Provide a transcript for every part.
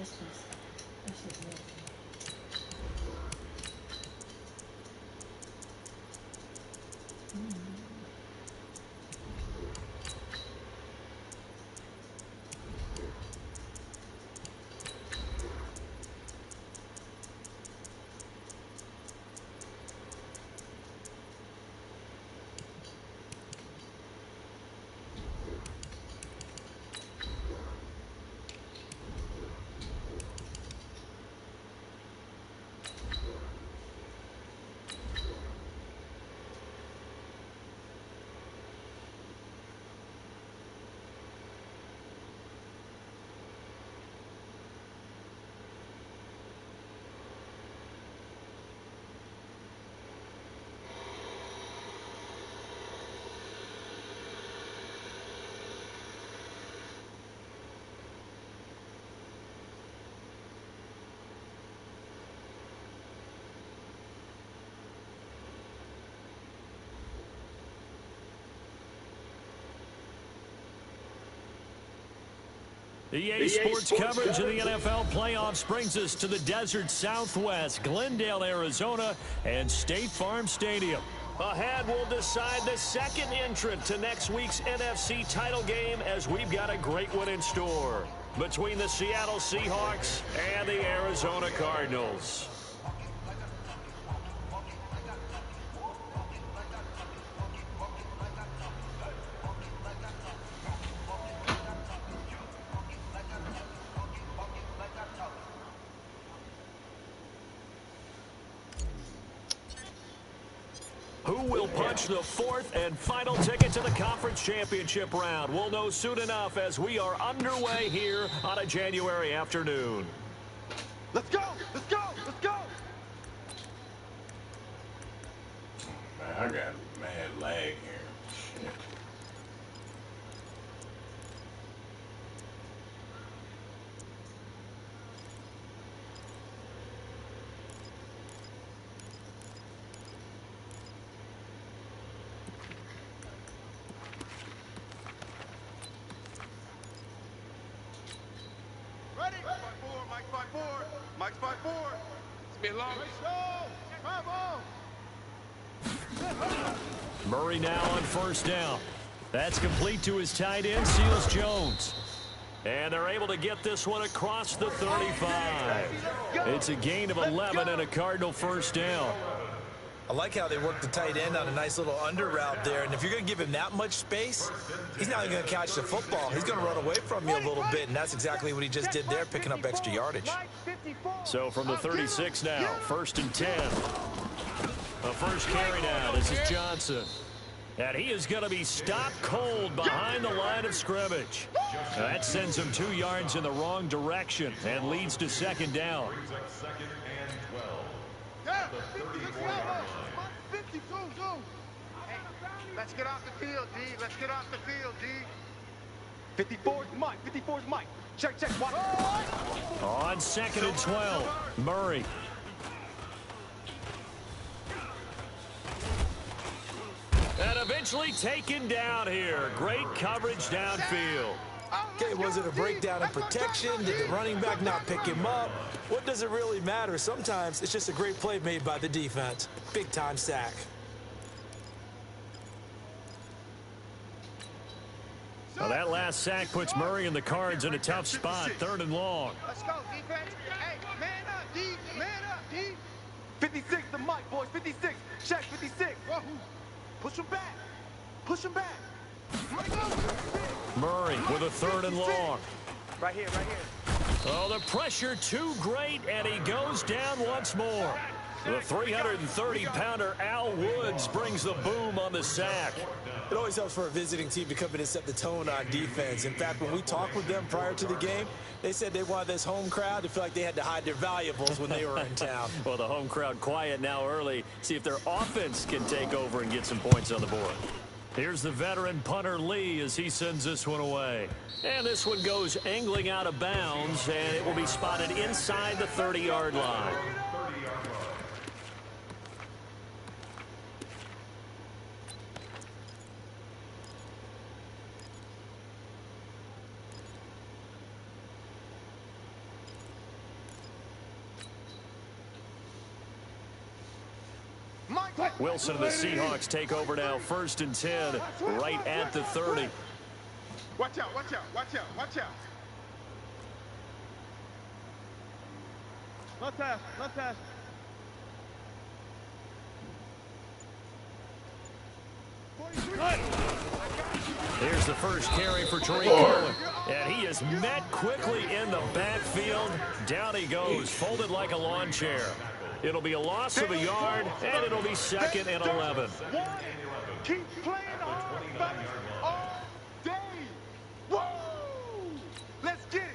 just nasty. EA Sports coverage of the NFL playoffs brings us to the desert Southwest, Glendale, Arizona, and State Farm Stadium. Ahead, we'll decide the second entrant to next week's NFC title game, as we've got a great one in store between the Seattle Seahawks and the Arizona Cardinals. Who will punch the fourth and final ticket to the conference championship round? We'll know soon enough as we are underway here on a January afternoon. Let's go! Let's go! Let's go! Man, I got mad lag here. Shit. Ready? 5-4, Mike 5-4. Mike's 5-4. It's been long. Let's go! Bravo! Murray now on first down. That's complete to his tight end, Seals Jones. And they're able to get this one across the 35. It's a gain of 11 and a Cardinal first down. I like how they work the tight end on a nice little under route there. And if you're going to give him that much space, he's not even going to catch the football. He's going to run away from you a little bit, and that's exactly what he just did there, picking up extra yardage. So from the 36 now, first and 10. The first carry now, this is Johnson. And he is going to be stopped cold behind the line of scrimmage. That sends him 2 yards in the wrong direction and leads to second down. Let's get off the field, D. Let's get off the field, D. 54's Mike. 54's Mike. Check, check. Watch. On second and 12, Murray. And eventually taken down here. Great coverage downfield. Okay, was it a breakdown in protection? Did the running back not pick him up? What does it really matter? Sometimes it's just a great play made by the defense. Big-time sack. Well, that last sack puts Murray and the Cards in a tough spot, 3rd and long. Let's go, defense. Hey, man up, D. Man up, D. 56, the Mike, boys. 56. Check, 56. Push him back. Push him back. Murray with a 3rd and long. Right here, right here. Oh, the pressure too great, and he goes down once more. The 330-pounder Al Woods brings the boom on the sack. It always helps for a visiting team to come in and set the tone on defense. In fact, when we talked with them prior to the game, they said they wanted this home crowd to feel like they had to hide their valuables when they were in town. Well, the home crowd quiet now early. See if their offense can take over and get some points on the board. Here's the veteran punter Lee as he sends this one away. And this one goes angling out of bounds, and it will be spotted inside the 30-yard line. Wilson and the Seahawks take over now, 1st and 10, right at the 30. Watch out, watch out, watch out, watch out. Not pass, not pass. Here's the first carry for Tariq Cohen. And he is met quickly in the backfield. Down he goes, folded like a lawn chair. It'll be a loss of a yard, and it'll be 2nd and 11. Keep playing on all day. Woo! Let's get it.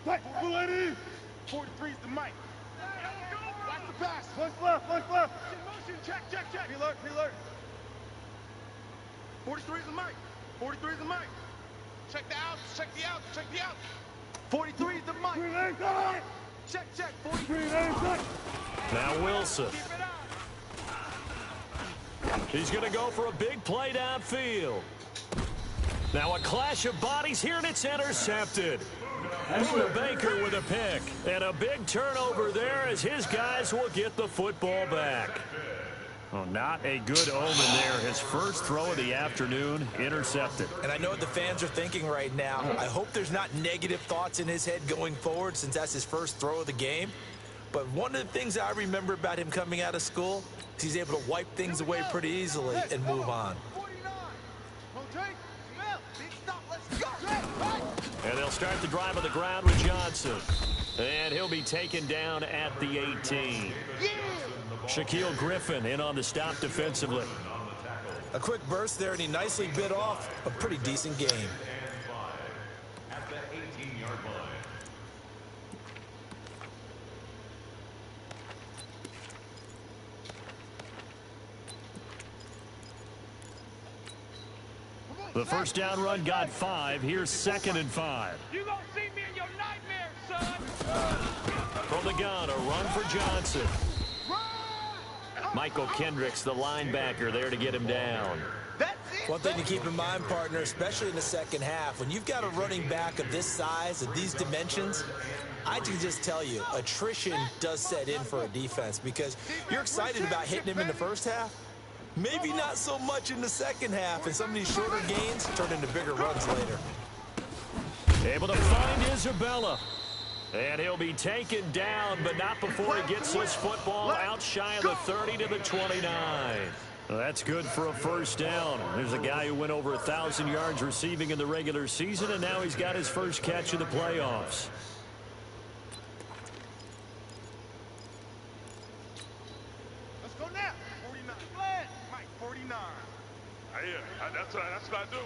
Right, 43's the mic. Watch the pass. Push left, push left. Motion, check, check, check. Be alert, be alert. 43's the mic. 43's the mic. Check the outs, check the outs, check the outs. 43's the mic. Check, check. 43. Now Wilson. He's going to go for a big play downfield. Now a clash of bodies here, and it's intercepted. Buda Baker with a pick. And a big turnover there as his guys will get the football back. Well, not a good omen there. His first throw of the afternoon, intercepted. And I know what the fans are thinking right now. I hope there's not negative thoughts in his head going forward since that's his first throw of the game. But one of the things I remember about him coming out of school is he's able to wipe things away pretty easily and move on. And they'll start the drive on the ground with Johnson. And he'll be taken down at the 18. Shaquille Griffin in on the stop defensively. A quick burst there, and he nicely bit off a pretty decent game. The first down run got 5. Here's 2nd and 5. You gonna see me in your nightmares, son. From the gun, a run for Johnson. Michael Kendricks, the linebacker, there to get him down. One thing to keep in mind, partner, especially in the second half, when you've got a running back of this size, of these dimensions, I can just tell you, attrition does set in for a defense because you're excited about hitting him in the first half. Maybe not so much in the second half, and some of these shorter gains turn into bigger runs later. Able to find Isabella. And he'll be taken down, but not before he gets this football out shy of the 30 to the 29. Well, that's good for a first down. There's a guy who went over 1,000 yards receiving in the regular season, and now he's got his first catch in the playoffs. Let's go now. 49. Mike, 49. Yeah, that's what I do.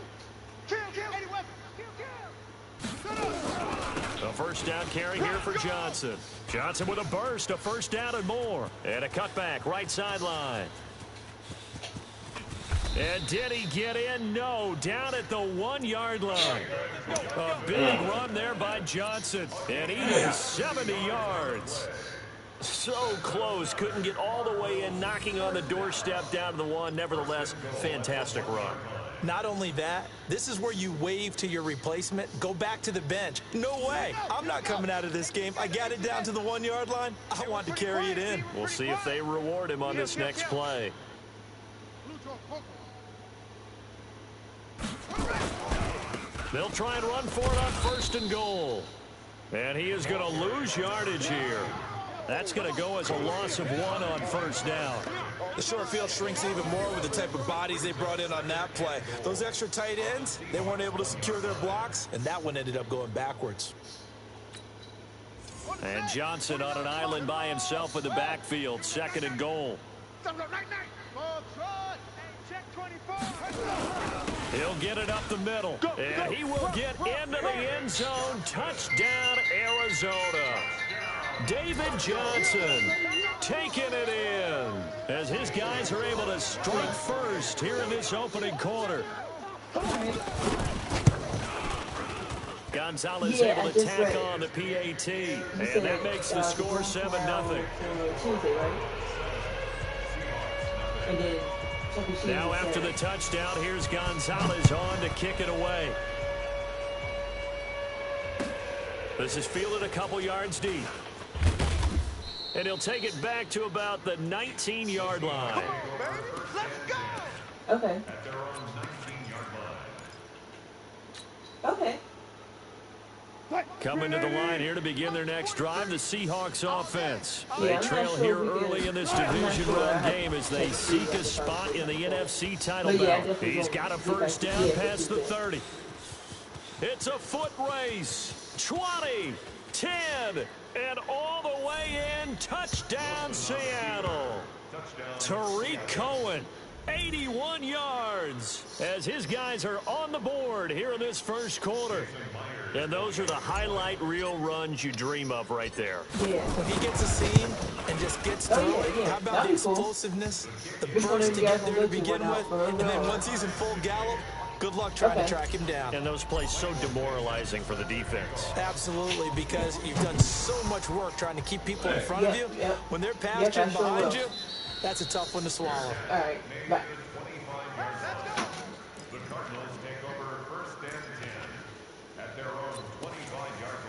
Kill. Any weapon. Kill. A first down carry here for Johnson. Johnson with a burst, a first down and more. And a cutback, right sideline. And did he get in? No, down at the 1-yard line. A big run there by Johnson. And he is 70 yards. So close, couldn't get all the way in, knocking on the doorstep down to the 1. Nevertheless, fantastic run. Not only that, this is where you wave to your replacement, go back to the bench. No way. I'm not coming out of this game. I got it down to the 1-yard line. I want to carry it in. We'll see if they reward him on this next play. They'll try and run for it on 1st and goal. And he is going to lose yardage here. That's going to go as a loss of 1 on 1st down. The short field shrinks even more with the type of bodies they brought in on that play. Those extra tight ends, they weren't able to secure their blocks, and that one ended up going backwards. And Johnson on an island by himself in the backfield, 2nd and goal. He'll get it up the middle, and he will get into the end zone. Touchdown, Arizona. David Johnson taking it in as his guys are able to strike first here in this opening quarter. Gonzalez able to tack on the PAT, and that makes the score 7-0. Tuesday, right? And then Now after the touchdown, here's Gonzalez on to kick it away. This is fielded a couple yards deep. And he'll take it back to about the 19-yard line. Okay. Okay. Coming to the line here to begin their next drive, the Seahawks offense. They trail here early in this division round game as they seek a spot in the NFC title battle. He's got a first down past the 30. It's a foot race. 20, 10, and all the way in. Touchdown, Seattle. Tariq Cohen, 81 yards, as his guys are on the board here in this first quarter. And those are the highlight reel runs you dream of right there. Yeah. When he gets a seam and just gets through it, how about the explosiveness, the burst to get there to begin with, and then once he's in full gallop, good luck trying to track him down. And those plays so demoralizing for the defense. Absolutely, because you've done so much work trying to keep people in front of you. When they're past you and behind you, that's a tough one to swallow. All right, bye. The Cardinals take over first and 10 at their own 25-yard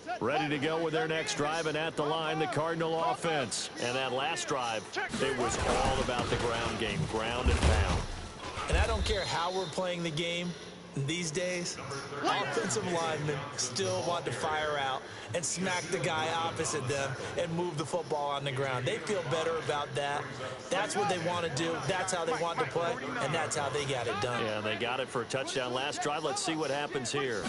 line. Ready to go with their next drive, and at the line, the Cardinal offense. And that last drive, it was all about the ground game, ground and pound. And I don't care how we're playing the game these days, offensive linemen still want to fire out and smack the guy opposite them and move the football on the ground. They feel better about that. That's what they want to do. That's how they want to play, and that's how they got it done. Yeah, they got it for a touchdown last drive. Let's see what happens here.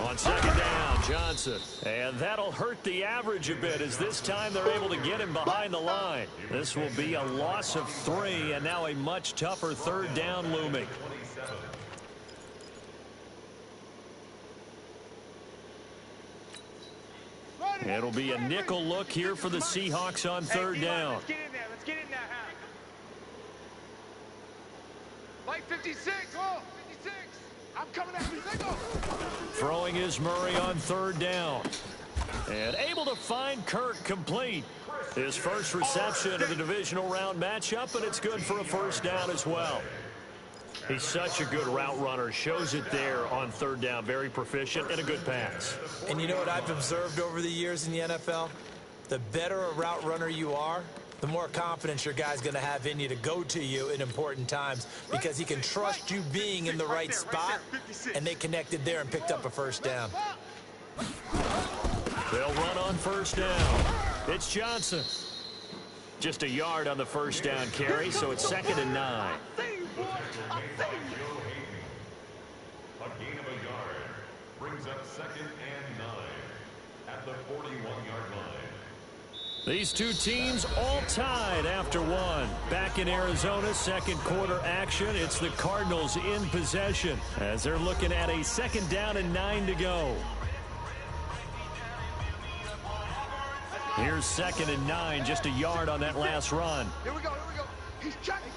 On second down, Johnson. And that'll hurt the average a bit, as this time they're able to get him behind the line. This will be a loss of 3, and now a much tougher third down looming. It'll be a nickel look here for the Seahawks on third down. Let's get in there. Let's get in there. Like 56. Oh, 56. I'm coming at you. Go. Throwing is Murray on third down. And able to find Kirk complete. His first reception of the divisional round matchup, and it's good for a first down as well. He's such a good route runner. Shows it there on third down. Very proficient and a good pass. And you know what I've observed over the years in the NFL? The better a route runner you are, the more confidence your guy's going to have in you to go to you in important times, because he can trust you being in the right spot, and they connected there and picked up a first down. They'll run on first down. It's Johnson. Just a yard on the first down carry, so it's 2nd and 9. A gain of a yard brings up 2nd and 9 at the 41-yard line. These two teams all tied after one. Back in Arizona, second quarter action. It's the Cardinals in possession as they're looking at a 2nd down and 9 to go. Here's 2nd and 9, just a yard on that last run. Here we go. He's checking.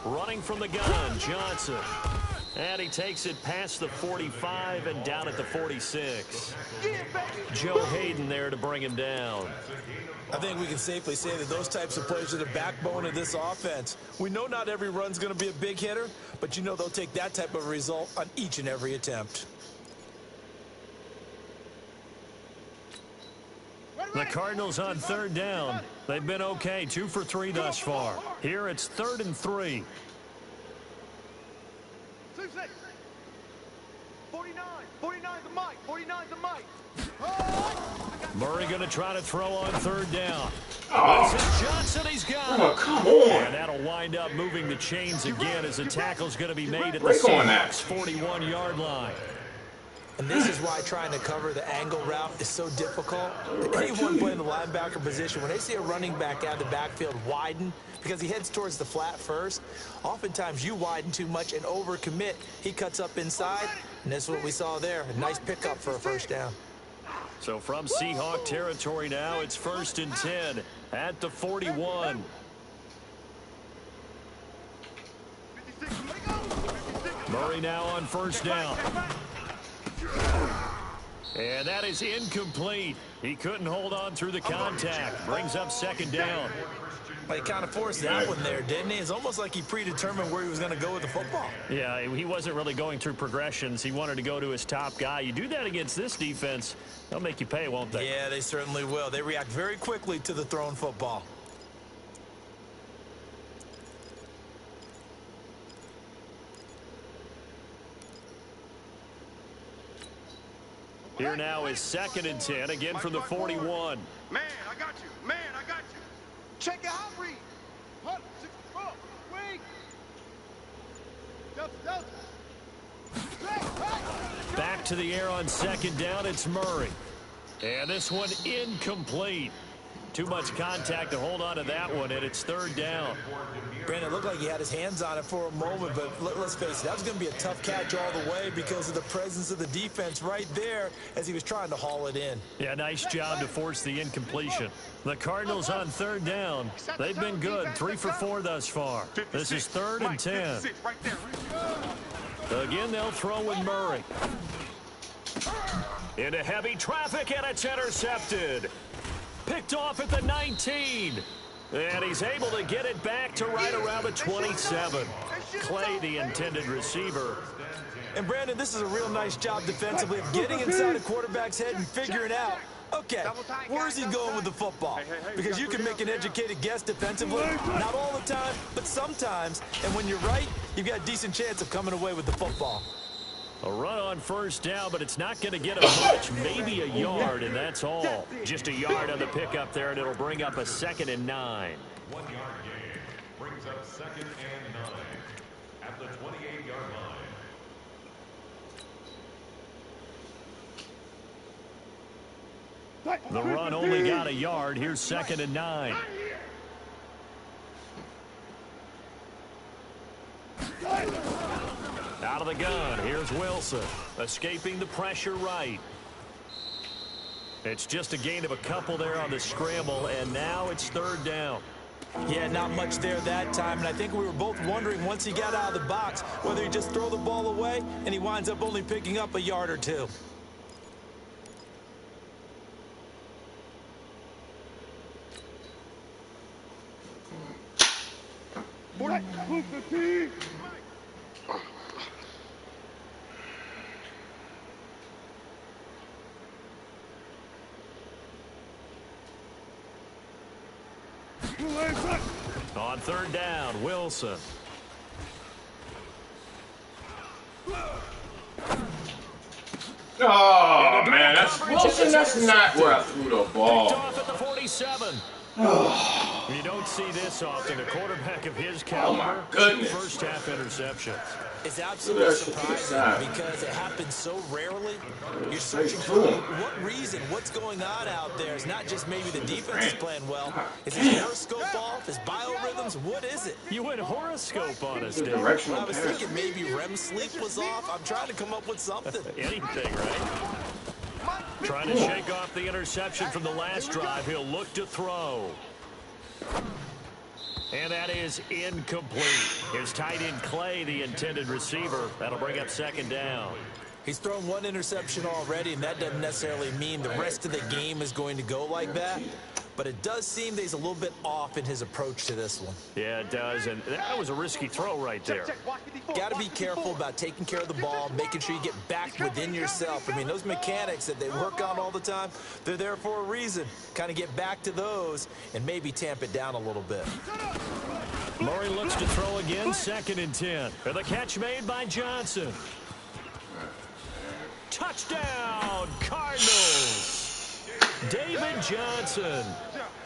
Running from the gun, Johnson. And he takes it past the 45 and down at the 46. Joe Hayden there to bring him down. I think we can safely say that those types of plays are the backbone of this offense. We know not every run's going to be a big hitter, but you know they'll take that type of result on each and every attempt. The Cardinals on third down. They've been okay, 2 for 3 thus far. Here it's 3rd and 3. 49 the mic. 49 the mic. Murray going to try to throw on third down. Oh. This is Johnson. He's got it. Oh, come on. And that'll wind up moving the chains again as the tackle's going to be made at the Break on that. Seahawks 41-yard line. And this is why trying to cover the angle route is so difficult. Anyone playing the linebacker position, when they see a running back out of the backfield widen, because he heads towards the flat first, oftentimes you widen too much and overcommit. He cuts up inside, and that's what we saw there. A nice pickup for a first down. So from Seahawk territory now, it's 1st and 10 at the 41. Murray now on first down. And that is incomplete. He couldn't hold on through the contact. Brings up second down. Well, he kind of forced that one there, didn't he? It's almost like he predetermined where he was going to go with the football. Yeah, he wasn't really going through progressions. He wanted to go to his top guy. You do that against this defense, they'll make you pay, won't they? Yeah, they certainly will. They react very quickly to the thrown football. Here now is 2nd and 10, again from the 41. Man, I got you. Man, I got you. Check it out, read. Hunt, 6, 4, wing. Back to the air on 2nd down, it's Murray. And this one incomplete. Too much contact to hold on to that one, and it's 3rd down. Brandon, it looked like he had his hands on it for a moment, but let's face it, that was going to be a tough catch all the way because of the presence of the defense right there as he was trying to haul it in. Yeah, nice job to force the incompletion. The Cardinals on 3rd down. They've been good, 3 for 4 thus far. This is 3rd and 10. Again, they'll throw with Murray. Into heavy traffic, and it's intercepted. Picked off at the 19. And he's able to get it back to right around the 27. Clay, the intended receiver. And, Brandon, this is a real nice job defensively of getting inside a quarterback's head and figuring out, okay, where's he going with the football? Because you can make an educated guess defensively, not all the time, but sometimes. And when you're right, you've got a decent chance of coming away with the football. A run on first down, but it's not going to get him much, maybe a yard, and that's all. Just a yard on the pickup there, and it'll bring up a 2nd and 9. 1 yard gain brings up 2nd and 9 at the 28-yard line. The run only got a yard. Here's 2nd and 9. Out of the gun, here's Wilson, escaping the pressure right. It's just a gain of a couple there on the scramble, and now it's 3rd down. Yeah, not much there that time, and I think we were both wondering once he got out of the box whether he'd just throw the ball away, and he winds up only picking up a yard or 2. On 3rd down, Wilson. Oh, man, that's Wilson. That's not where I threw the Picked ball. off at the 47. You don't see this often. A quarterback of his caliber, goodness. 2 first-half interceptions. It's absolutely surprising because it happens so rarely. You're searching for what reason, what's going on out there. It's not just maybe the defense is playing well. Is his horoscope off? His biorhythms? What is it? You went horoscope on us, Dave. Well, I was thinking maybe REM sleep was off. I'm trying to come up with something. Anything, right? Trying to shake off the interception from the last drive. He'll look to throw. And that is incomplete. Here's tight end Clay, the intended receiver. That'll bring up 2nd down. He's thrown 1 interception already, and that doesn't necessarily mean the rest of the game is going to go like that. But it does seem that he's a little bit off in his approach to this one. Yeah, it does. And that was a risky throw right there. Got to be careful about taking care of the ball, making sure you get back within yourself. I mean, those mechanics that they work on all the time, they're there for a reason. Kind of get back to those and maybe tamp it down a little bit. Murray looks to throw again, 2nd and 10. And the catch made by Johnson. Touchdown, Cardinals. David Johnson.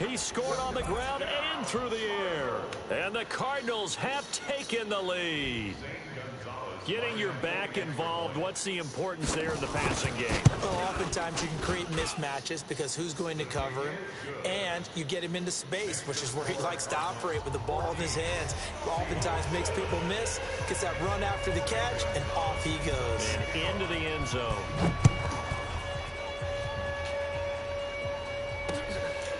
He scored on the ground and through the air. And the Cardinals have taken the lead. Getting your back involved, what's the importance there in the passing game? Well, oftentimes you can create mismatches because who's going to cover him? And you get him into space, which is where he likes to operate with the ball in his hands. Oftentimes makes people miss, gets that run after the catch, and off he goes. And into the end zone.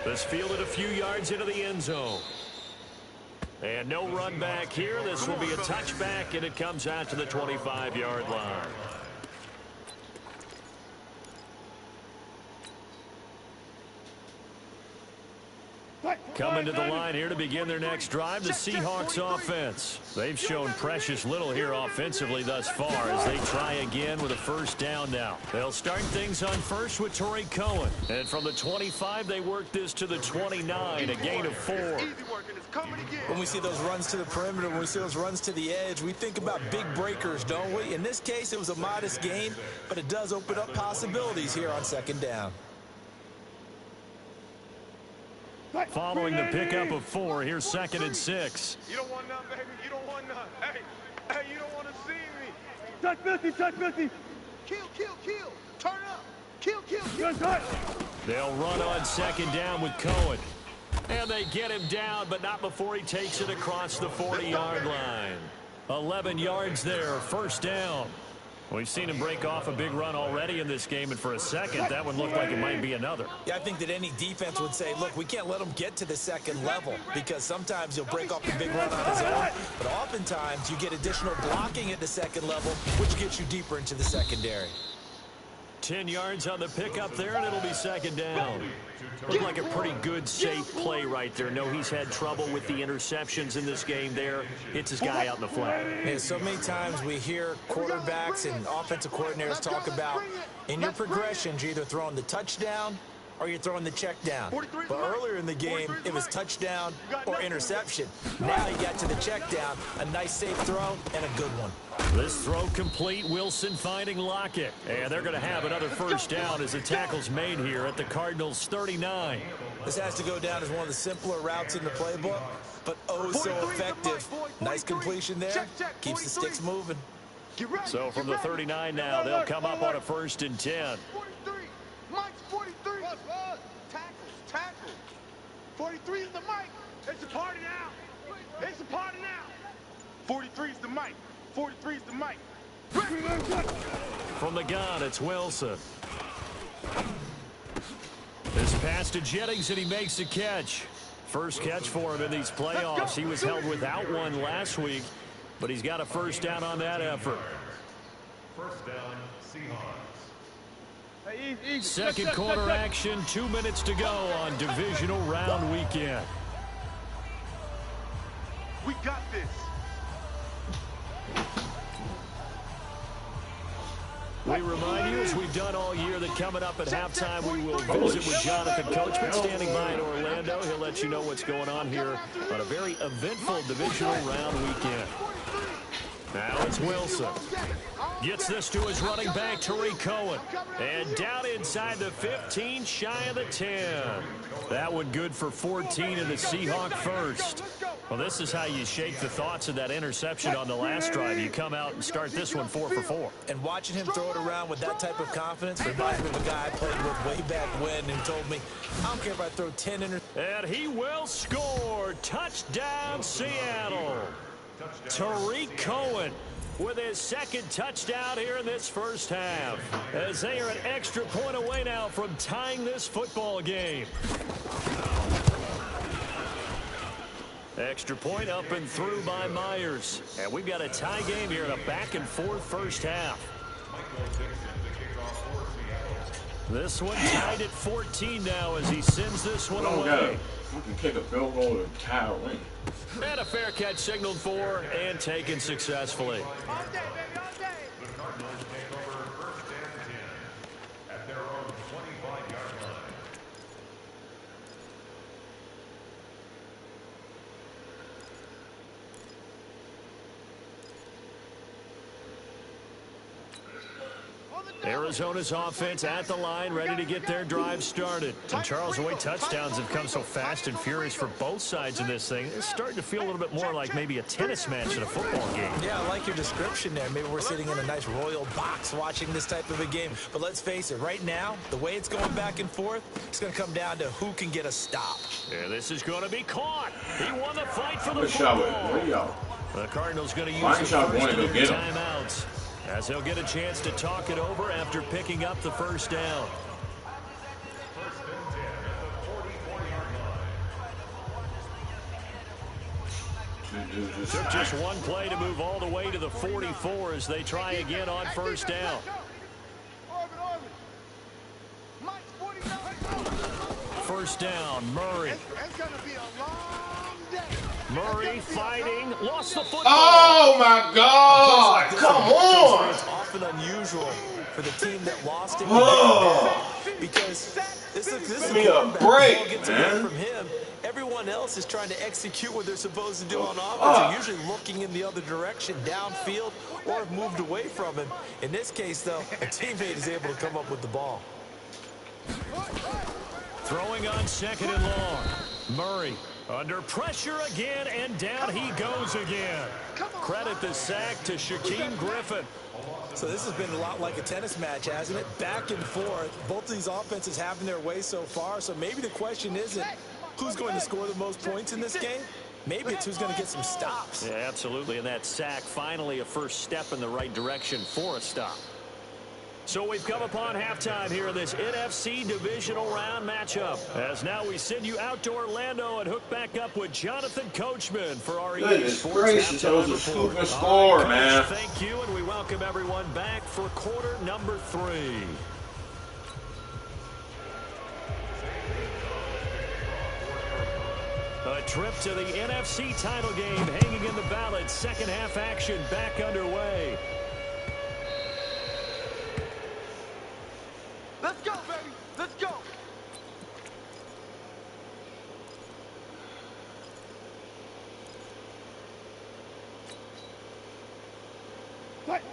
This fielded a few yards into the end zone. And no run back here. This will be a touchback, and it comes out to the 25-yard line. Coming to the line here to begin their next drive, the Seahawks offense. They've shown precious little here offensively thus far as they try again with a first down now. They'll start things on first with Tariq Cohen. And from the 25, they work this to the 29, a gain of 4. When we see those runs to the perimeter, when we see those runs to the edge, we think about big breakers, don't we? In this case, it was a modest gain, but it does open up possibilities here on second down. Following the pickup of 4, here's 2nd and 6. You don't want none, baby. You don't want none. Hey, you don't want to see me. Touch 50, touch 50. Kill. Turn up. Kill. They'll run on 2nd down with Cohen. And they get him down, but not before he takes it across the 40-yard line. 11 yards there, first down. We've seen him break off a big run already in this game, and for a second, that one looked like it might be another. Yeah, I think that any defense would say, look, we can't let him get to the second level because sometimes he'll break off a big run on his own, but oftentimes you get additional blocking at the second level, which gets you deeper into the secondary. 10 yards on the pickup there, and it'll be 2nd down. Looked like a pretty good, safe play right there. No, he's had trouble with the interceptions in this game there. Hits his guy out in the flat. Yeah, so many times we hear quarterbacks and offensive coordinators talk about in your progressions, you're either throwing the touchdown or you're throwing the check down. But earlier in the game, it was touchdown or interception. Now you got to the check down, a nice safe throw, and a good one. This throw complete, Wilson finding Lockett. And they're going to have another first down as the tackle's made here at the Cardinals' 39. This has to go down as one of the simpler routes in the playbook, but oh so effective. Nice completion there. Keeps the sticks moving. So from the 39 now, they'll come up on a 1st and 10. 43. Mike's 43. Tackle. 43 is the Mike. It's a party now. 43 is the Mike. 43 is the Mike. From the gun, it's Wilson. This pass to Jennings, and he makes the catch. First catch for him in these playoffs. He was held without one last week, but he's got a first down on that effort. First down, Seahawks. Second quarter action, 2 minutes to go on divisional round weekend. We got this. We remind you, as we've done all year, that coming up at halftime, we will visit with Jonathan Coachman standing by in Orlando. He'll let you know what's going on here on a very eventful divisional round weekend. Now it's Wilson. Gets this to his running back, Tariq Cohen. And down inside the 15, shy of the 10. That one good for 14 in the Seahawk first. Well, this is how you shake the thoughts of that interception on the last drive. You come out and start this one 4 for 4. And watching him throw it around with that type of confidence reminds me of a guy I played with way back when and told me, I don't care if I throw 10 interceptions. And he will score. Touchdown, Seattle. Tariq Cohen with his second touchdown here in this first half, as they are an extra point away now from tying this football game. Extra point up and through by Myers. And we've got a tie game here in a back-and-forth first half. This one tied at 14 now as he sends this one away. We can kick a field goal to tie a ring. And a fair catch signaled for and taken successfully. All day, baby, all day. The Cardinals take over 1st and 10 at their own 25-yard line. Arizona's offense at the line, ready to get their drive started. And Charles, the way touchdowns have come so fast and furious for both sides of this thing, it's starting to feel a little bit more like maybe a tennis match in a football game. Yeah, I like your description there. Maybe we're sitting in a nice royal box watching this type of a game. But let's face it, right now, the way it's going back and forth, it's going to come down to who can get a stop. Yeah, this is going to be caught. He won the fight for the football. The Cardinals going to use the first of their timeouts, as he'll get a chance to talk it over after picking up the first down. First and 10 at the 44-yard line. Took just one play to move all the way to the 44 as they try again on first down. First down, Murray. It's going to be a long day. Murray fighting, lost the football. Oh my God! Come on! It's often unusual for the team that lost it because this Give me a break, gets man. away from him. Everyone else is trying to execute what they're supposed to do on offense. They're usually looking in the other direction, downfield, or have moved away from him. In this case, though, a teammate is able to come up with the ball. Throwing on second and long. Murray under pressure again, and down he goes again. Credit the sack to Shaquem Griffin. So this has been a lot like a tennis match, hasn't it? Back and forth. Both of these offenses having their way so far. So maybe the question isn't who's going to score the most points in this game. Maybe it's who's going to get some stops. Yeah, absolutely. And that sack, finally a first step in the right direction for a stop. So we've come upon halftime here in this NFC divisional round matchup. As now we send you out to Orlando and hook back up with Jonathan Coachman for our EA Sports gracious, that was a halftime report. stupid score, Coach, man. thank you, and we welcome everyone back for quarter number 3. A trip to the NFC title game hanging in the balance. Second half action back underway. Let's go, baby. Let's go.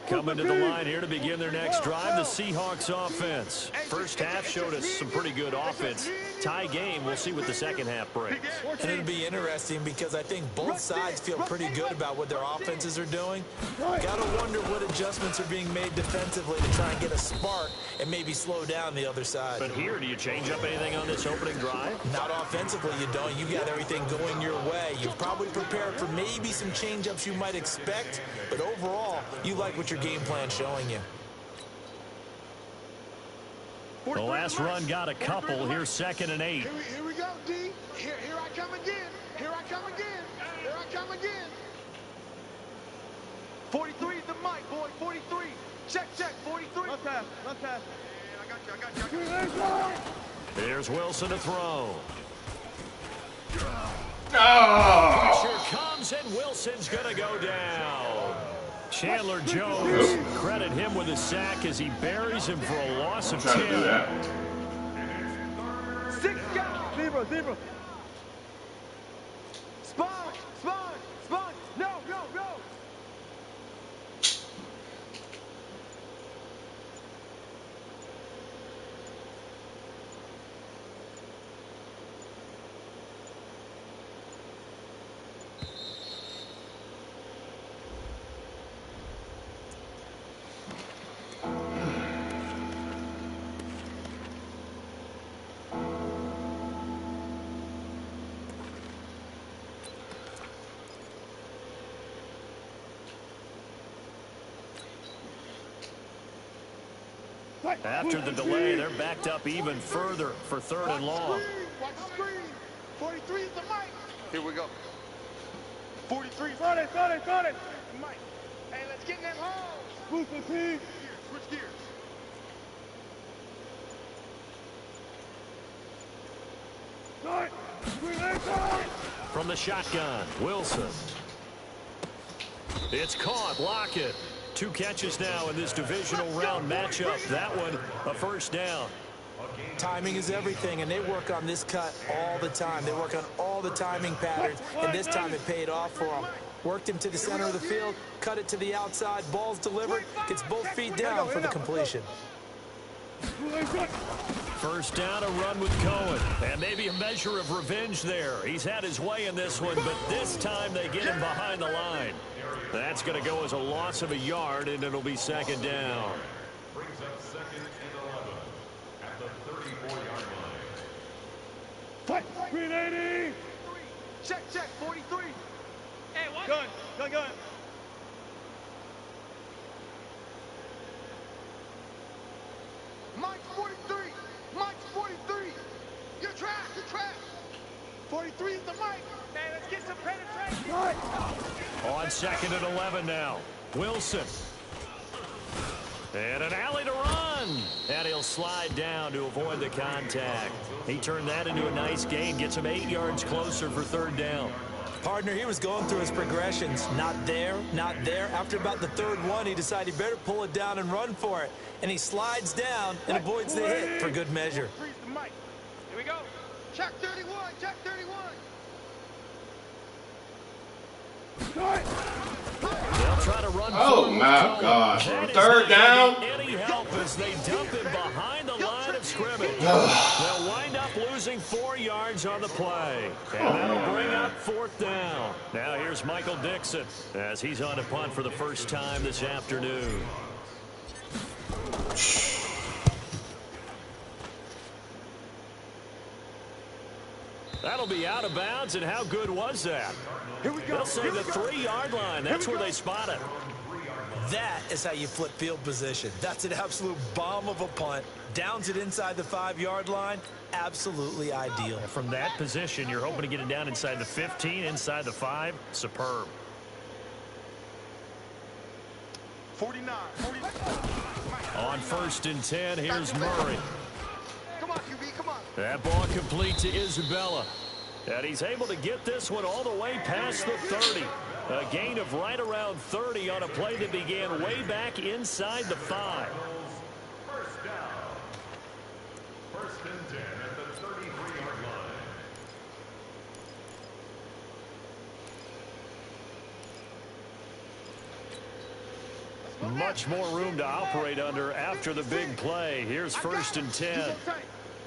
Coming to the line here to begin their next drive, the Seahawks offense. First half showed us some pretty good offense. Tie game, we'll see what the second half brings. And it'll be interesting because I think both sides feel pretty good about what their offenses are doing. Gotta wonder what adjustments are being made defensively to try and get a spark and maybe slow down the other side. But here, do you change up anything on this opening drive? Not offensively, you don't. You got everything going your way. You've probably prepared for maybe some change-ups you might expect, but overall, you like what your game plan's showing you. The last run got a couple. Here's 2nd and 8. Here we go, D. Here I come again. Here I come again. Here I come again. 43 is the mic, boy. 43. Check, 43. Left pass. Man, I got you. Here's Wilson to throw. Oh! Pressure comes, and Wilson's going to go down. Chandler Jones, credit him with a sack as he buries him for a loss of 10. Trying to do that. 6 guys. Zebra. Spun. No. After the delay, they're backed up even further for 3rd and long. Watch the screen. 43 is the mic. Here we go. 43. Got it. Mike. Hey, let's get in that hole. Switch gears. From the shotgun, Wilson. It's caught. Lockett. 2 catches now in this divisional round matchup. That one, a first down. Timing is everything, and they work on this cut all the time. They work on all the timing patterns, and this time it paid off for them. Worked him to the center of the field, cut it to the outside, ball's delivered, gets both feet down for the completion. First down, a run with Cohen. And maybe a measure of revenge there. He's had his way in this one, but this time they get him behind the line. That's going to go as a loss of a yard, and it'll be 2nd down. Brings up 2nd and 11 at the 34-yard line. Fight. 380. Check, 43. Hey, what? Gun. Mike's 43. You're trapped. 43 is the mic. let's get some penetration. On 2nd and 11 now. Wilson. And an alley to run. And he'll slide down to avoid the contact. He turned that into a nice gain. Gets him 8 yards closer for 3rd down. Partner, he was going through his progressions. Not there, not there. After about the 3rd one, he decided he better pull it down and run for it. And he slides down and avoids the hit for good measure. Freeze the mic. Here we go. Check 31, check 31. They'll try to run. Oh my gosh. 3rd down. Any help as they dump him behind the line of scrimmage. They'll wind up losing 4 yards on the play. And that'll bring up 4th down. Now here's Michael Dixon as he's on to punt for the first time this afternoon. That'll be out of bounds, and how good was that? Here we go. They'll say the 3-yard line. That's where they spot it. That is how you flip field position. That's an absolute bomb of a punt. Downs it inside the 5-yard line. Absolutely ideal. From that position, you're hoping to get it down inside the 15, inside the 5. Superb. 49. On 1st and 10, here's Murray. Come on, QB, come on. That ball complete to Isabella. And he's able to get this one all the way past the 30. A gain of right around 30 on a play that began way back inside the 5. First down. 1st and 10 at the 33-yard line. Much more room to operate under after the big play. Here's 1st and 10.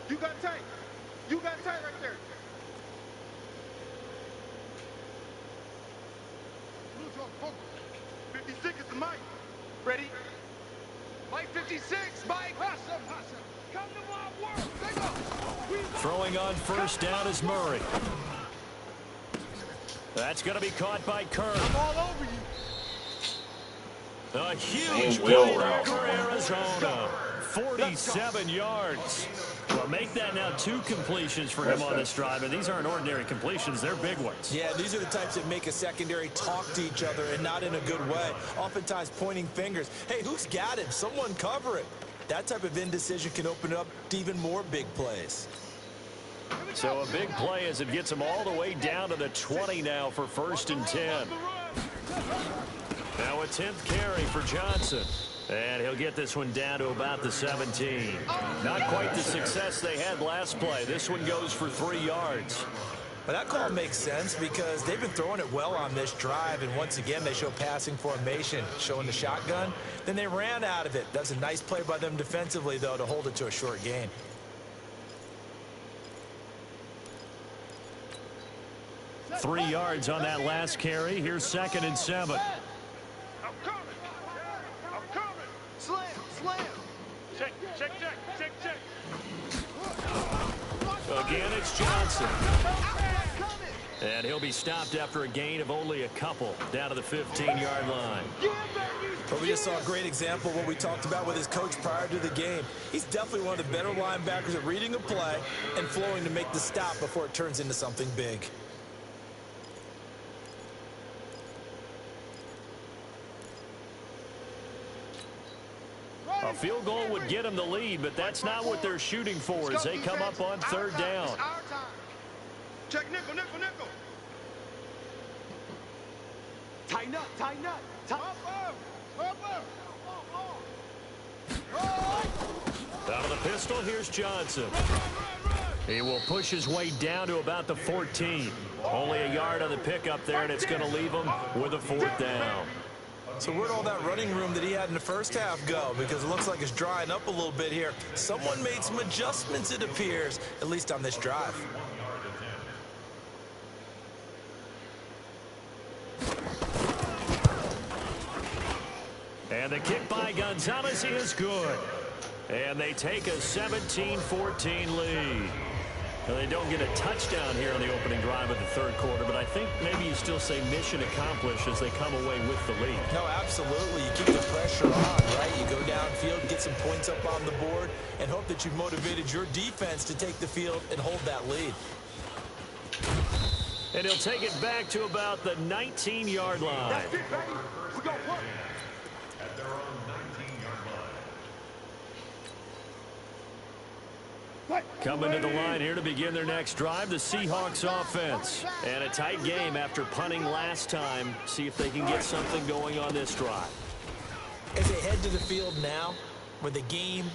You got tight. You got tight right there. 56 is the mic. Ready? Mike 56. Mike. Come to my world. Take off. Throwing on 1st down is Murray. That's going to be caught by Kirk. I'm all over you. A huge wheel play route. for Arizona. 47 yards. Well, make that now 2 completions for him on this drive, and these aren't ordinary completions. They're big ones. Yeah, these are the types that make a secondary talk to each other and not in a good way. Oftentimes pointing fingers. Hey, who's got him? Someone cover it. That type of indecision can open up to even more big plays. So a big play as it gets him all the way down to the 20 now for 1st and 10. Now a 10th carry for Johnson. And he'll get this one down to about the 17. Not quite the success they had last play. This one goes for 3 yards. But that call makes sense because they've been throwing it well on this drive, and once again they show passing formation, showing the shotgun. Then they ran out of it. That's a nice play by them defensively, though, to hold it to a short gain. Three yards on that last carry. Here's 2nd and 7. I'm coming. I'm coming. Slam. Check. Again, it's Johnson. And he'll be stopped after a gain of only a couple down to the 15-yard line. But we just saw a great example of what we talked about with his coach prior to the game. He's definitely one of the better linebackers at reading a play and flowing to make the stop before it turns into something big. A field goal would get them the lead, but that's not what they're shooting for as they come up on 3rd down. Check nickel. Tighten up. Out of the pistol, here's Johnson. He will push his way down to about the 14. Only a yard on the pickup there, and it's going to leave him with a 4th down. So where'd all that running room that he had in the first half go? Because it looks like it's drying up a little bit here. Someone made some adjustments, it appears, at least on this drive. And the kick by Gonzalez is good. And they take a 17-14 lead. Now, they don't get a touchdown here on the opening drive of the 3rd quarter, but I think maybe you still say mission accomplished as they come away with the lead. No, absolutely. You keep the pressure on, right? You go downfield, get some points up on the board, and hope that you've motivated your defense to take the field and hold that lead. And he'll take it back to about the 19-yard line. That's it, baby. We gon' work. At their own 19-yard line. Coming to the line here to begin their next drive, the Seahawks offense. And a tight game after punting last time. See if they can get something going on this drive. As they head to the field now, with the game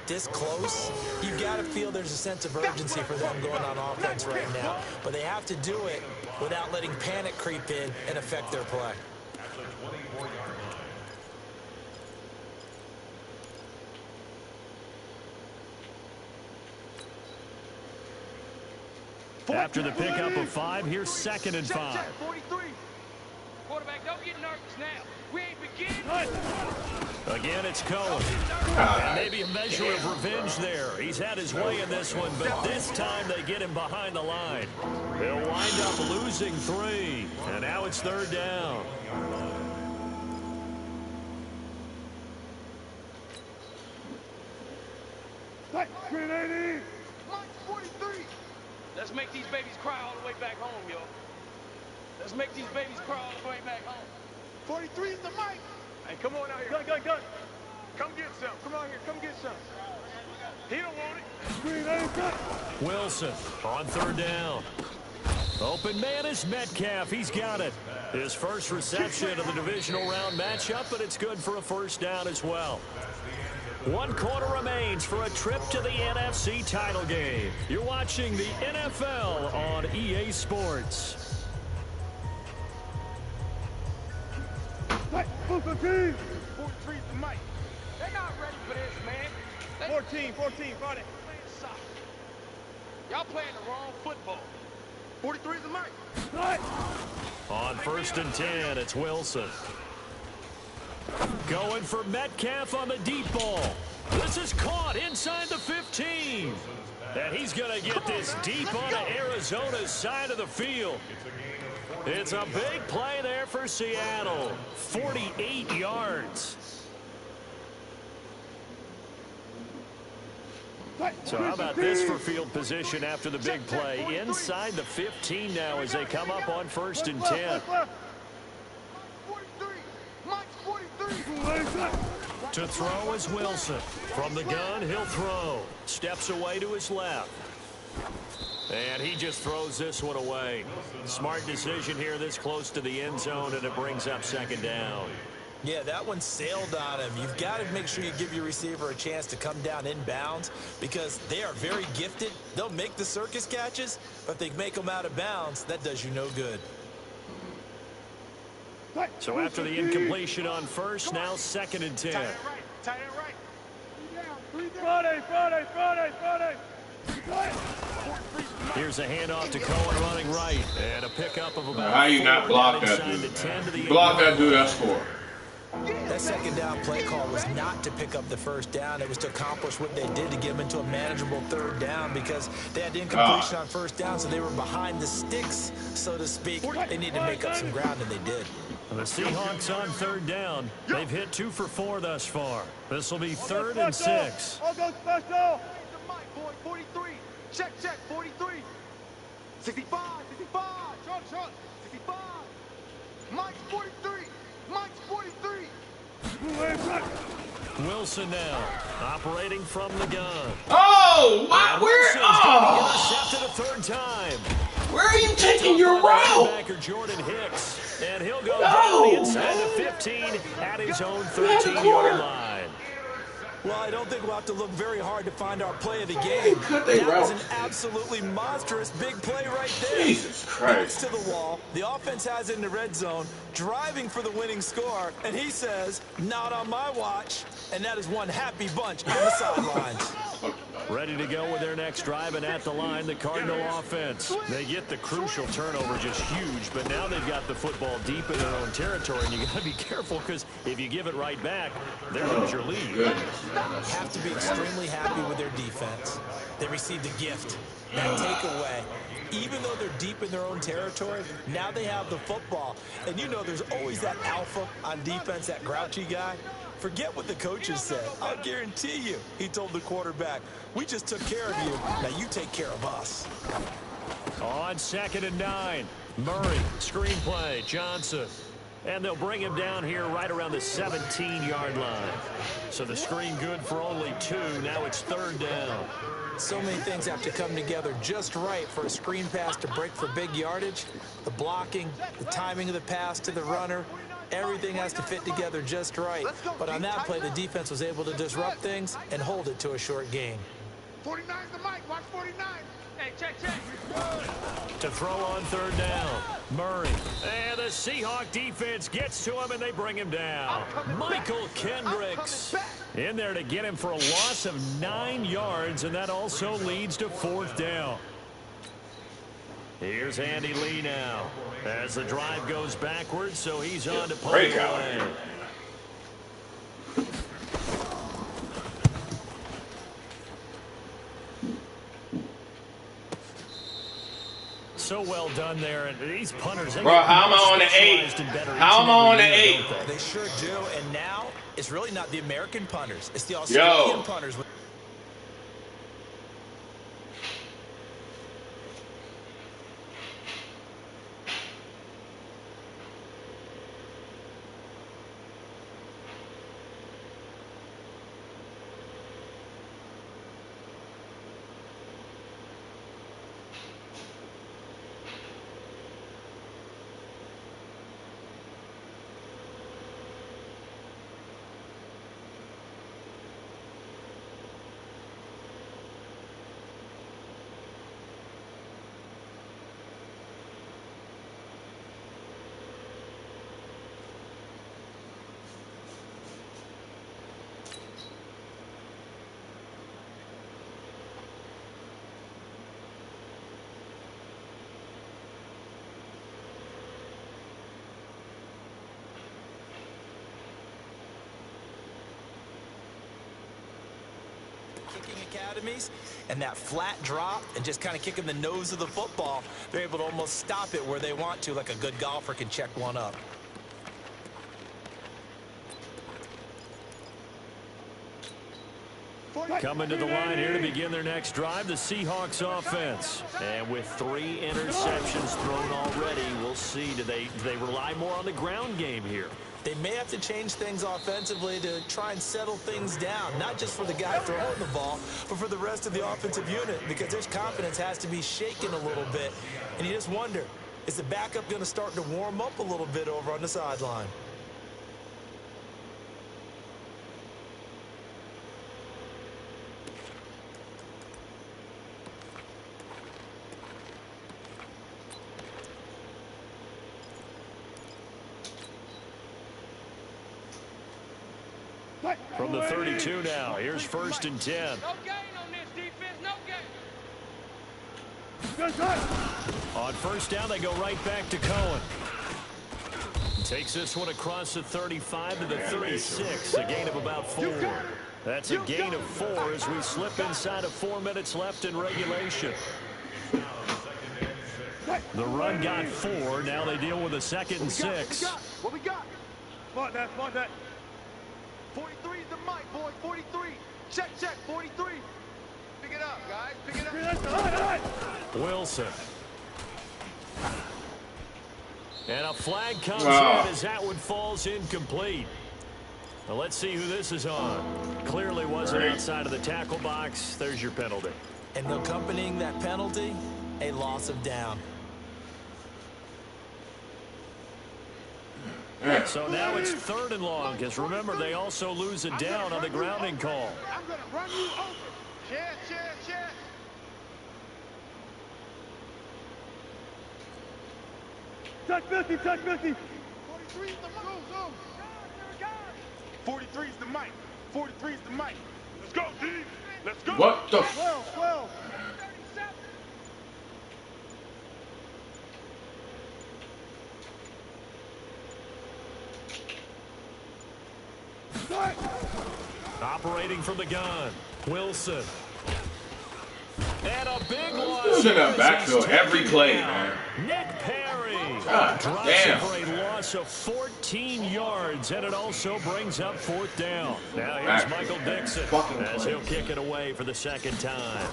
this close, you've got to feel there's a sense of urgency for them going on offense right now. But they have to do it without letting panic creep in and affect their play. At the 24-yard line. After the pickup of 5, here's 2nd and 5. 43. Quarterback, don't get nervous now. We ain't beginning. Again, it's Cohen. And maybe a measure of revenge there. He's had his way in this one, but this time they get him behind the line. They'll wind up losing 3. And now it's 3rd down. Let's make these babies cry all the way back home, yo. Let's make these babies cry all the way back home. 43 is the mic. Hey, come on out here. Gun. Come get some. Come on here. Come get some. He don't want it. Wilson on 3rd down. Open man is Metcalf. He's got it. His first reception of the divisional round matchup, but it's good for a 1st down as well. 1 quarter remains for a trip to the NFC title game. You're watching the NFL on EA Sports. 43 is the mic. They're not ready for this, man. 14, 40. Playing soccer. Y'all playing the wrong football. 43 is the mic. On 1st and 10, it's Wilson. Going for Metcalf on the deep ball. This is caught inside the 15. And he's going to get this deep onto Arizona's side of the field. It's a big play there for Seattle. 48 yards. So how about this for field position after the big play? Inside the 15 now as they come up on 1st and 10. 43. Mike's 43. To throw is Wilson. From the gun, he'll throw. Steps away to his left. And he just throws this one away. Smart decision here this close to the end zone, and it brings up 2nd down. Yeah, that one sailed on him. You've got to make sure you give your receiver a chance to come down inbounds because they are very gifted. They'll make the circus catches, but they make them out of bounds. That does you no good. So after the incompletion on 1st, now 2nd and 10. Tight end right. Friday. Here's a handoff to Cohen running right. And a pickup of about How you not 4 block down that inside dude? the 10 to the You block 8. that dude, that's 4. That 2nd down play call was not to pick up the 1st down. It was to accomplish what they did to get them into a manageable 3rd down because they had the incompletion on 1st down, so they were behind the sticks, so to speak. They needed to make up some ground, and they did. The Seahawks on 3rd down. They've hit 2 for 4 thus far. This will be 3rd and 6. I'll go special. The mic, boy. 43. Check. 43. 65. Short. 65. Mike's 43. Mike's 43. Wilson now, operating from the gun. Oh, what? Where? Intercepted a 3rd time. Where are you taking your route? Backer Jordan Hicks, and he'll go down inside the 15 at his own 13-yard line. Well, I don't think we'll have to look very hard to find our play of the game. Cut they That was route. an absolutely monstrous big play right there. Jesus Christ. Backs to the wall. The offense has it in the red zone, driving for the winning score, and he says, not on my watch. And that is one happy bunch on the sidelines. Ready to go with their next drive, and at the line, the Cardinal offense. They get the crucial turnover, just huge, but now they've got the football deep in their own territory, and you got to be careful because if you give it right back, there goes your lead. Have to be extremely happy with their defense. They received a gift, that takeaway. Even though they're deep in their own territory, now they have the football. And you know there's always that alpha on defense, that grouchy guy. Forget what the coaches said. I'll guarantee you, he told the quarterback, we just took care of you. Now you take care of us. On 2nd and 9. Murray, screenplay, Johnson. And they'll bring him down here right around the 17-yard line. So the screen good for only 2. Now it's 3rd down. So many things have to come together just right for a screen pass to break for big yardage. The blocking, the timing of the pass to the runner, everything has to fit together just right. But on that play, the defense was able to disrupt things and hold it to a short gain. 49's the mic. Watch 49. Hey, check. To throw on 3rd down. Murray. And the Seahawk defense gets to him, and they bring him down. Michael Kendricks in there to get him for a loss of 9 yards, and that also leads to 4th down. Here's Andy Lee now as the drive goes backwards, so he's on to pull it away. So well done there, and these punters. Bro, how am I on the 8? How am I on the 8? They sure do, and now it's really not the American punters. It's the Australian punters. Kicking academies, and that flat drop and just kind of kicking the nose of the football, they're able to almost stop it where they want to, like a good golfer can check one up. Coming to the line here to begin their next drive, the Seahawks offense. And with 3 interceptions thrown already, we'll see, do they rely more on the ground game here? They may have to change things offensively to try and settle things down, not just for the guy throwing the ball, but for the rest of the offensive unit, because their confidence has to be shaken a little bit. And you just wonder, is the backup going to start to warm up a little bit over on the sideline? From the 32 now, here's 1st and 10. No gain on this defense, no gain. On 1st down, they go right back to Cohen. Takes this one across the 35 to the 36, a gain of about 4. That's a gain of 4 as we slip inside of 4 minutes left in regulation. The run got 4. Now they deal with a 2nd and 6. What we got? Smart that. 43's the mic, boy. 43. Check. 43. Pick it up, guys. Pick it up. Wilson. And a flag comes in as that one falls incomplete. Well, let's see who this is on. Clearly wasn't outside of the tackle box. There's your penalty. And accompanying that penalty, a loss of down. So now it's 3rd and long, because remember, they also lose a down on the grounding call. I'm going to run you over. Check. Touch 50. 43's the mic. 43's the mic. 43's the mic. Let's go, D. Let's go. What the? 12. Operating from the gun, Wilson. And a big loss. Who's in that backfield every play, man? Nick Perry God drops damn. it for a loss of 14 yards, and it also brings up 4th down. Now here's Michael Dixon as he'll kick it away for the 2nd time.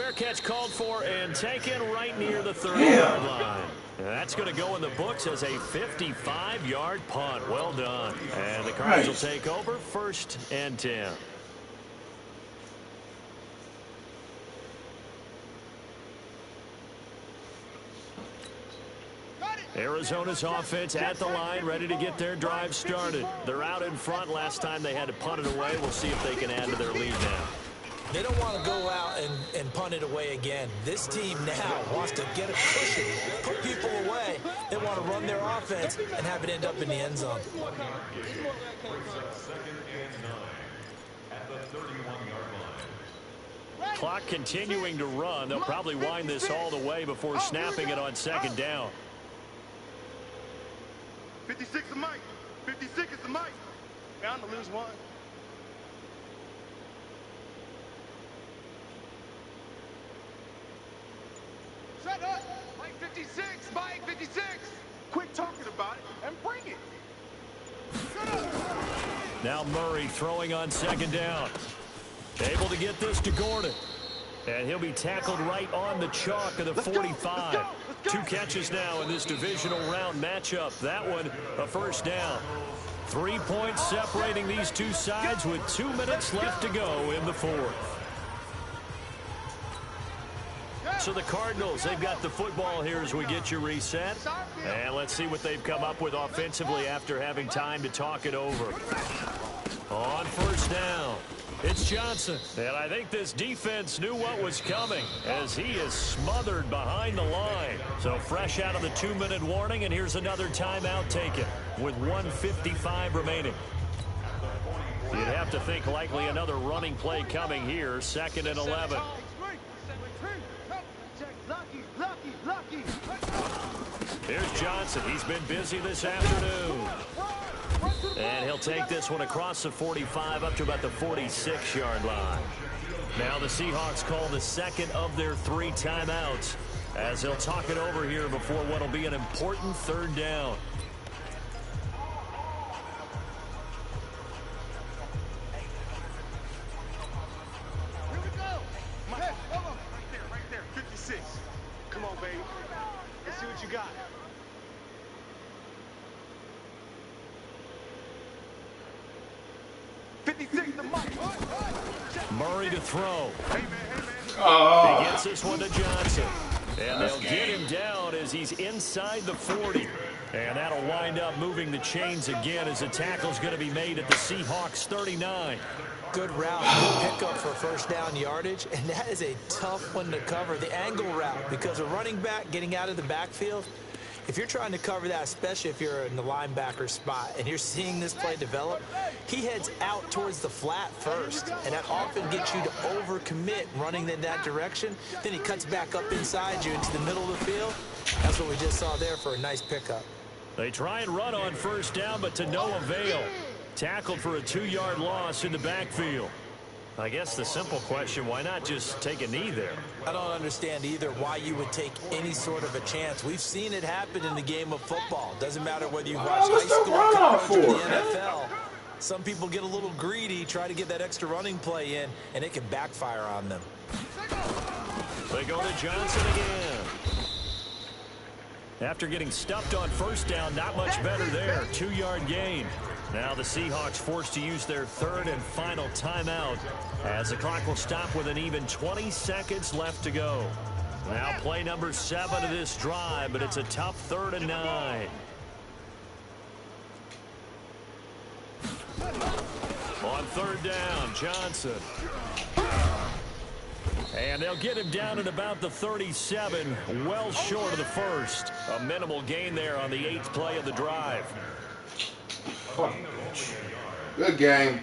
Fair catch called for and taken right near the 30-yard line. And that's going to go in the books as a 55-yard punt. Well done. And the Cards will take over 1st and 10. Arizona's offense at the line, ready to get their drive started. They're out in front. Last time they had to punt it away. We'll see if they can add to their lead now. They don't want to go out and punt it away again. This team now wants to get a cushion, put people away. They want to run their offense and have it end up in the end zone. 2nd and 9 at the 31-yard line. Clock continuing to run. They'll probably wind this all the way before snapping it on 2nd down. 56 is Mike. 56 is the Mike. Bound to lose one. Shut up. Mike 56. Mike 56. Quit talking about it and bring it. Shut up. Now Murray throwing on 2nd down. Able to get this to Gordon. And he'll be tackled right on the chalk of the 45. Let's go. 2 catches now in this divisional round matchup. That one a 1st down. 3 points separating these two sides with 2 minutes left to go in the 4th. So the Cardinals, they've got the football here as we get you reset. And let's see what they've come up with offensively after having time to talk it over. On 1st down, it's Johnson. And I think this defense knew what was coming as he is smothered behind the line. So fresh out of the 2-minute warning, and here's another timeout taken with 1:55 remaining. You'd have to think likely another running play coming here, 2nd and 11. Here's Johnson. He's been busy this afternoon. And he'll take this one across the 45 up to about the 46-yard line. Now the Seahawks call the 2nd of their 3 timeouts as they'll talk it over here before what will be an important 3rd down. Here we go. Mike, come on. Right there. 56. Come on, baby. Let's see what you got. Murray to throw. Hey, man. He gets this one to Johnson. And they'll get him down as he's inside the 40. And that'll wind up moving the chains again as the tackle's going to be made at the Seahawks 39. Good route, good pickup for 1st down yardage, and that is a tough one to cover, the angle route, because a running back getting out of the backfield, if you're trying to cover that, especially if you're in the linebacker spot and you're seeing this play develop, he heads out towards the flat first, and that often gets you to overcommit running in that direction. Then he cuts back up inside you into the middle of the field. That's what we just saw there for a nice pickup. They try and run on 1st down, but to no avail. Tackled for a 2-yard loss in the backfield. I guess the simple question, why not just take a knee there? I don't understand either why you would take any sort of a chance. We've seen it happen in the game of football. Doesn't matter whether you watch high school coverage or the NFL. Some people get a little greedy, try to get that extra running play in, and it can backfire on them. They go to Johnson again. After getting stuffed on 1st down, not much better there. 2-yard gain. Now the Seahawks forced to use their 3rd and final timeout as the clock will stop with an even 20 seconds left to go. Now play number 7 of this drive, but it's a tough 3rd and 9. On 3rd down, Johnson. And they'll get him down at about the 37, well short of the 1st. A minimal gain there on the 8th play of the drive. Good game.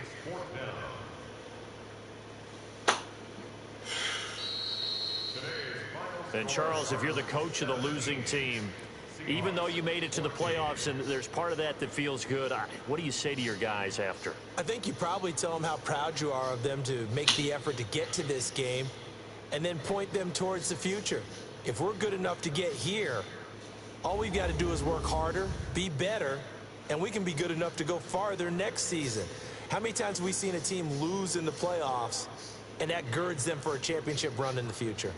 And Charles, if you're the coach of the losing team, even though you made it to the playoffs and there's part of that that feels good, what do you say to your guys after? I think you probably tell them how proud you are of them to make the effort to get to this game and then point them towards the future. If we're good enough to get here, all we've got to do is work harder, be better, and we can be good enough to go farther next season. How many times have we seen a team lose in the playoffs and that girds them for a championship run in the future.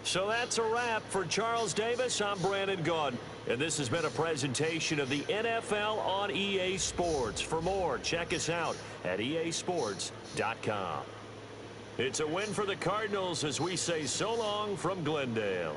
So that's a wrap. For Charles Davis, I'm Brandon Gaudin. And this has been a presentation of the NFL on EA Sports. For more, check us out at easports.com. It's a win for the Cardinals as we say so long from Glendale.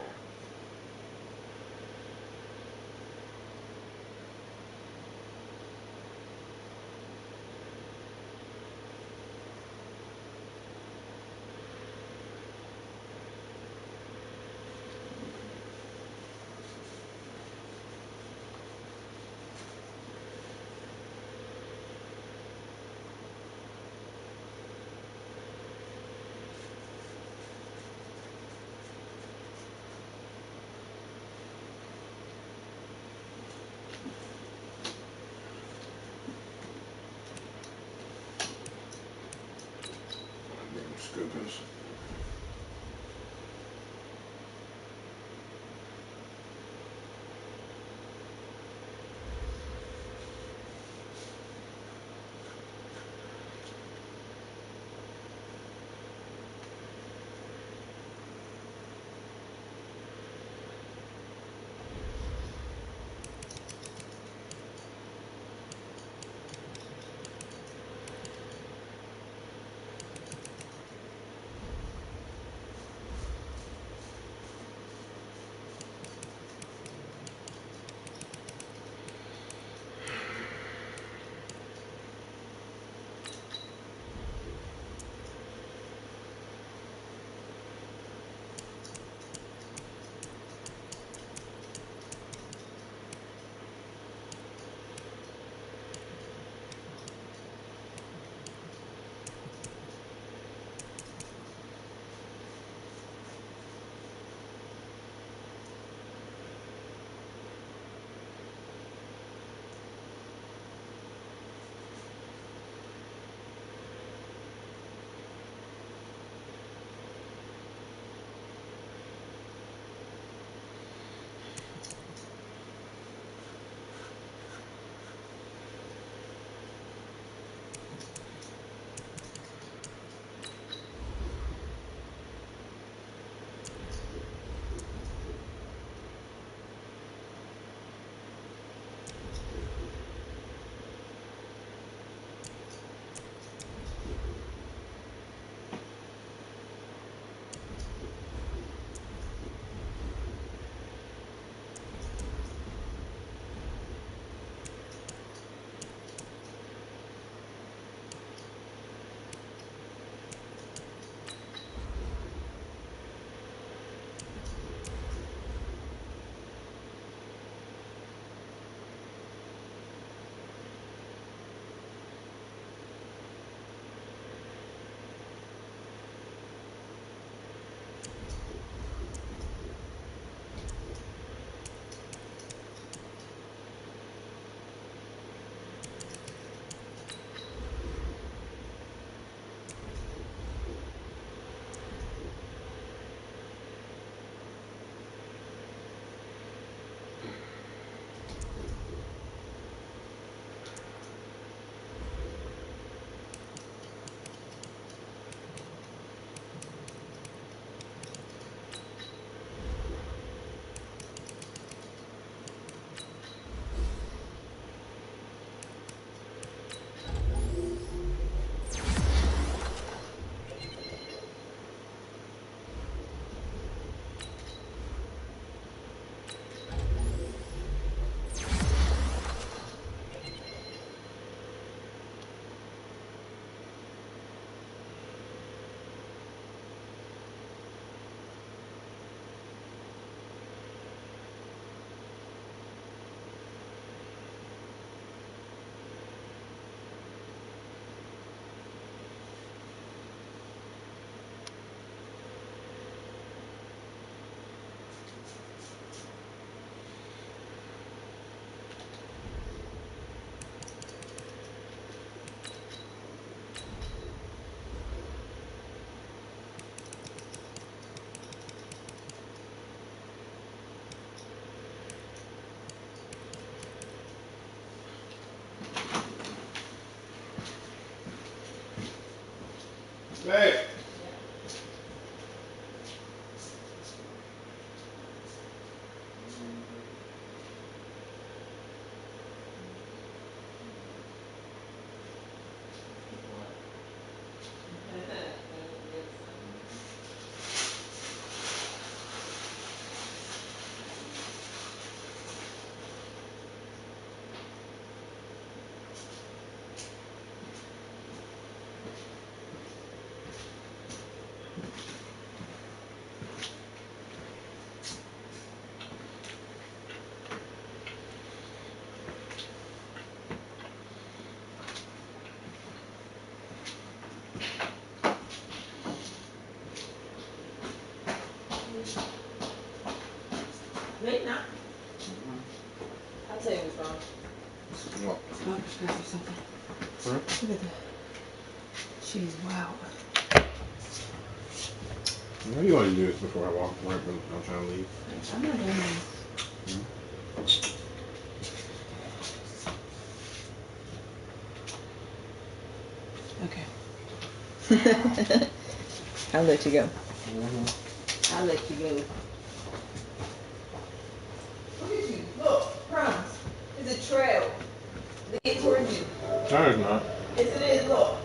Scoopers. Hey. Maybe not. I'll tell you what's wrong. What? I'll prescribe you something. Huh? Look at that. She's wild. Why do you always do this before I walk right when I'm trying to leave? I'm not doing this. Okay. I'll let you go. I'll let you go. Look at you. Look, promise. It's a trail leading towards you. No, it's not. Yes, it is. Look.